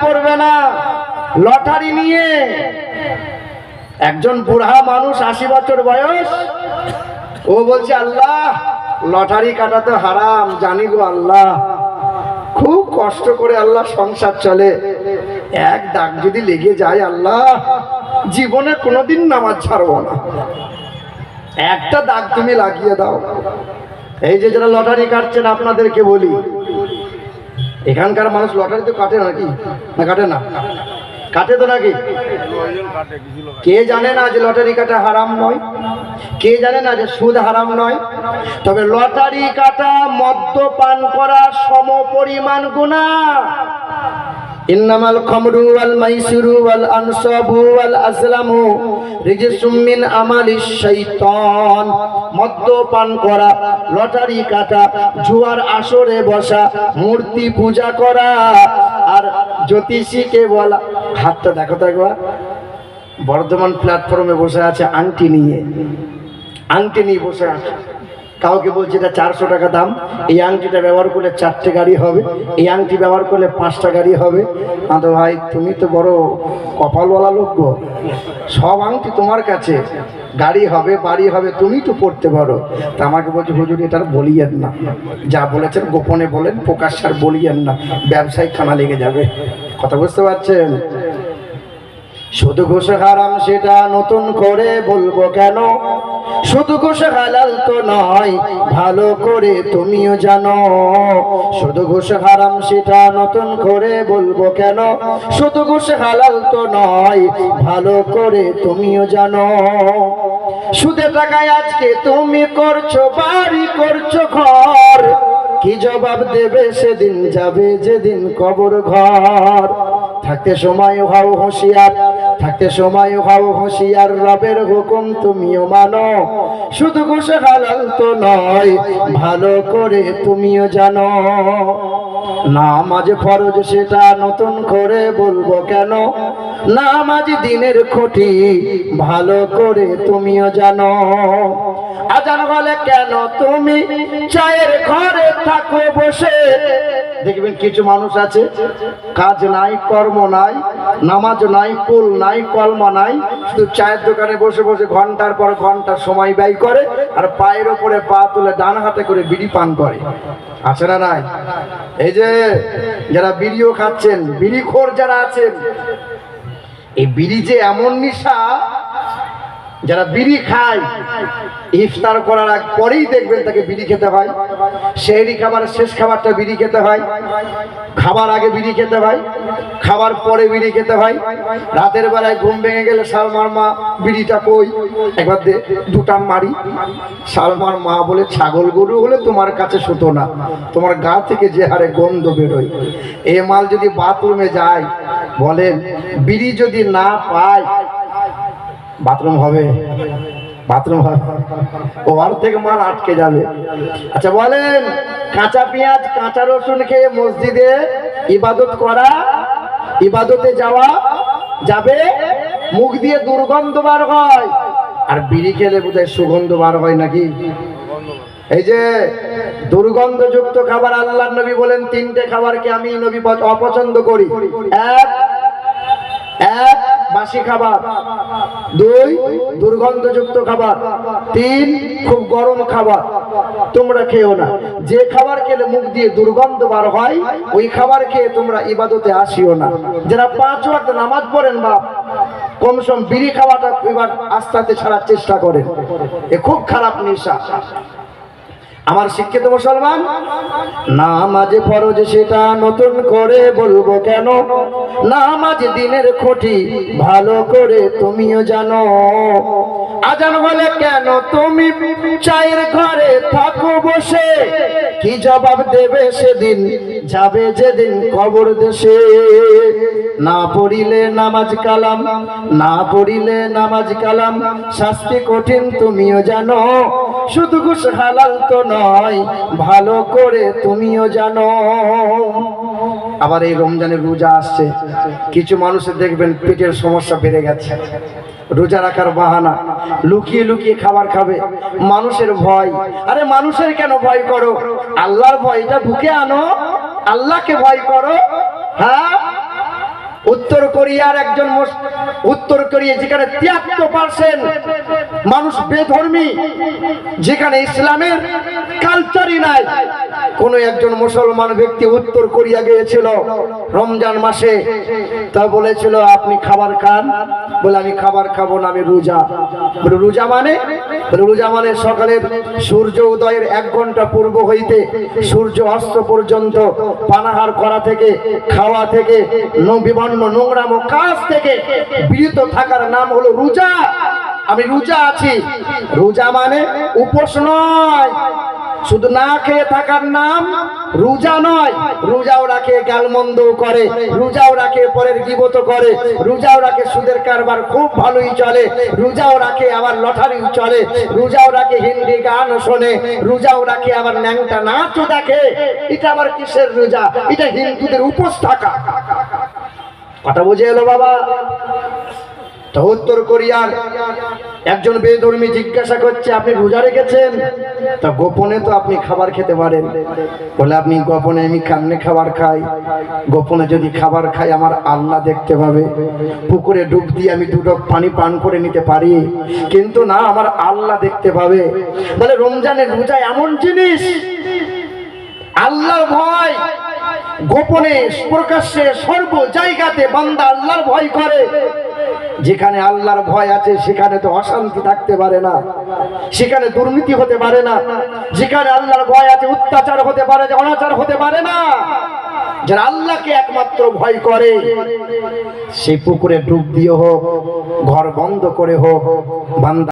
পড়বে না লটারি নিয়ে। একজন বুড়া মানুষ 80 বছর বয়স, ও বলছে আল্লাহ লটারি কাটা তো হারাম জানি গো আল্লাহ, খুব কষ্ট করে আল্লাহ সংসার চলে, এক দাগ যদি লেগে যায় আল্লাহ জীবনে কোনোদিন নামাজ ছাড়বো না, একটা দাগ তুমি লাগিয়ে দাও। এই যে যারা লটারি কাটছেন আপনাদেরকে বলি, এখানকার মানুষ লটারি তো কাটে নাকি না কাটে না? কাটে তো নাকি? কে জানে না যে লটারি কাটা হারাম নয়? কে জানে না যে সুদ হারাম নয়? তবে লটারি কাটা মদ্যপান করা সম পরিমাণ গুনাহ। ইন্নামাল খামরু ওয়াল মাইসিরু ওয়াল আনসাবু ওয়াল আজলামু রিজসুম মিন আমালিশ শাইতান। মদ্যপান করা, লটারি কাটা, জুয়ার আসরে বসা, মূর্তি পূজা করা, আর জ্যোতিষীকে বলা। হাতটা দেখো তো একবার। বর্ধমান প্ল্যাটফর্মে বসে আছে আংটি নিয়ে, আংটি নিয়ে বসে আছে। কাউকে বলছে এটা 400 টাকা দাম, এই আংটিটা ব্যবহার করলে 4টে গাড়ি হবে, এই আংটি ব্যবহার করলে 5টা গাড়ি হবে। তো ভাই তুমি তো বড় কপালওয়ালা লোক গো, সব আংটি তোমার কাছে, গাড়ি হবে বাড়ি হবে, তুমি তো পড়তে পারো। তা আমাকে বলছে হুজুর এটা বলিয়েন না, যা বলেছেন গোপনে বলেন, প্রকাশ্যে আর বলিয়েন না, ব্যবসায়িক খানা লেগে যাবে। কথা বুঝতে পারছেন? শুধু ঘুষ হারাম সেটা নতুন করে বলবো কেন? শুধু ঘুষ হালাল তো নয় ভালো করে তুমিও জানো। শুধু ঘুষ হারাম সেটা নতুন করে বলবো কেন? শুধু ঘুষ হালাল তো নয় ভালো করে তুমিও জানো। সুদে টাকায় আজকে তুমি করছো বাড়ি, করছো ঘর, কি জবাব দেবে সেদিন যাবে যেদিন কবর ঘর। থাকতে সময় হও হুঁশিয়ার, থাকতে সময় হও হুঁশিয়ার, রবের হুকুম তুমিও মানো। শুধু ঘুষ হালাল তো নয় ভালো করে তুমিও জানো। নামাজ ফরজ সেটা নতুন করে বলবো কেন? নামাজ দিনের খুঁটি ভালো করে তুমিও জানো। আজান বলে কেন তুমি চায়ের ঘরে থাকো বসে? দেখবেন কিছু মানুষ আছে কাজ নাই, কর্ম নাই, নামাজ নাই, কুল নাই, কলমা নাই, শুধু চায়ের দোকানে বসে বসে ঘন্টার পর ঘন্টা সময় ব্যয় করে, আর পায়ের ওপরে পা তুলে ডান হাতে করে বিড়ি পান করে। আছে না নাই? এই যে যারা বিড়িও খাচ্ছেন, বিড়িখোর যারা আছেন, এই বিড়ি যে এমন নেশা, যারা বিড়ি খায় ইফতার করার আগ পরেই দেখবেন তাকে বিড়ি খেতে হয়, সেহরি খাবারের শেষ খাবারটা বিড়ি খেতে হয়, খাবার আগে বিড়ি খেতে হয়, খাবার পরে বিড়ি খেতে হয়। রাতের বেলায় ঘুম ভেঙে গেলে সালমার মা বিড়িটা কই, একবার দুটা মারি। সালমার মা বলে ছাগল গরু হলে তোমার কাছে শুতো না, তোমার গা থেকে যে হারে গন্ধ বেরোয়। এ মাল যদি বাথরুমে যায়, বলেন বিড়ি যদি না পায় বাথরুম হবে? বাথরুম হবে? ওর থেকে মাল আটকে যাবে। আচ্ছা বলেন, কাঁচা পেঁয়াজ কাঁচা রসুন খেয়ে মসজিদে ইবাদত করা, ইবাদতে যাওয়া যাবে? মুখ দিয়ে দুর্গন্ধ বার হয়, আর বিড়ি খেলে বোধহয় সুগন্ধ বার হয় নাকি? এই যে দুর্গন্ধযুক্ত খাবার, আল্লাহর নবী বলেন 3টে খাবারকে আমি নবী অপছন্দ করি। এক বাসি খাবার, 2 দুর্গন্ধযুক্ত খাবার, 3 খুব গরম খাবার। তোমরা খেও না। যে খাবার খেলে মুখ দিয়ে দুর্গন্ধ বার হয় ওই খাবার খেয়ে তোমরা ইবাদতে আসিও না। যারা 5 ওয়াক্ত নামাজ পড়েন বা কমসম বিড়ি খাওয়াটা এবার আস্তে আস্তে ছাড়ার চেষ্টা করেন, এ খুব খারাপ নেশা। আমার শিক্ষিত মুসলমান, নামাজ ফরজ সেটা নতুন করে বলবো কেন? নামাজ দিনের খুঁটি ভালো করে তুমিও জানো। আজান বলে কেন তুমি চায়ের ঘরে থাকো বসে? কি জবাব দেবে সেদিন যাবে যেদিন কবর দেশে। না পড়িলে নামাজ কালাম, না পড়িলে নামাজ কালাম, শাস্তি কঠিন তুমিও জানো। শুধু ঘুষ হালাল তো নয় ভালো করে তুমিও জানো। আবার এই রমজানের রোজা আসছে, কিছু মানুষের দেখবেন পেটের সমস্যা বেড়ে গেছে, রোজা রাখার বাহানা, লুকিয়ে লুকিয়ে খাবার খাবে, মানুষের ভয়। আরে মানুষের কেন ভয় করো? আল্লাহর ভয়টা বুকে আনো, আল্লাহকে ভয় করো। হ্যাঁ, উত্তর কোরিয়ার একজন উত্তর কোরিয়া যেখানে 73% মানুষ বেধর্মী, যেখানে ইসলামের কালচারই নাই, কোন একজন মুসলমান ব্যক্তি উত্তর কোরিয়া গিয়েছিল রমজান মাসে। তা বলেছিল আপনি খাবার খান? বলে আমি খাবার খাবো না, আমি রোজা। বলে রোজা মানে? রোজা মানে সকালের সূর্য উদয়ের 1 ঘন্টা পূর্ব হইতে সূর্য অস্ত পর্যন্ত পানাহার করা থেকে, খাওয়া থেকে, বিভিন্ন নোংরাম কাজ থেকে বিরত থাকার নাম হলো রোজা। আমি রোজা আছি। রোজা মানে উপোস নয়, শুধু না খেয়ে থাকার নাম রোজা নয়। রোজাও রাখে গালমন্দ করে, রোজাও রাখে পরের গীবত করে, রোজাও রাখে সুদের কারবার খুব ভালোই চলে, রোজাও রাখে আবার লটারি চলে, রোজাও রাখে হিন্দি গান শোনে, রোজাও রাখে আবার ন্যাংটা নাচও দেখে। এটা আবার কিসের রোজা? এটা হিন্দুদের উপোস থাকা। কথা বুঝে এলো বাবা? তো উত্তর কোরিয়ার একজন বেধর্মী জিজ্ঞাসা করছে আপনি রোজা রেখেছেন? তা গোপনে তো আপনি খাবার খেতে পারেন। বলে আপনি গোপনে? আমি কেমনে খাবার খাই? গোপনে যদি খাবার খাই আমার আল্লাহ দেখতে পাবে। পুকুরে ডুব দিয়ে আমি 2 ঢোক পানি পান করে নিতে পারি, কিন্তু না, আমার আল্লাহ দেখতে পাবে। বলে রমজানের রোজা এমন জিনিস, আল্লাহর ভয় গোপনে প্রকাশ্যে সর্ব জায়গাতে বান্দা আল্লাহর ভয় করে। যেখানে আল্লাহর ভয় আছে সেখানে তো অশান্তি থাকতে পারে না, সেখানে দুর্নীতি হতে পারে না। যেখানে আল্লাহর ভয় আছে অত্যাচার হতে পারে, অনাচার হতে পারে না। যারা আল্লাহকে একমাত্র ভয় করে সেই পুকুরে ডুব দিয়ে হোক, ঘর বন্ধ করে হোক, বান্দা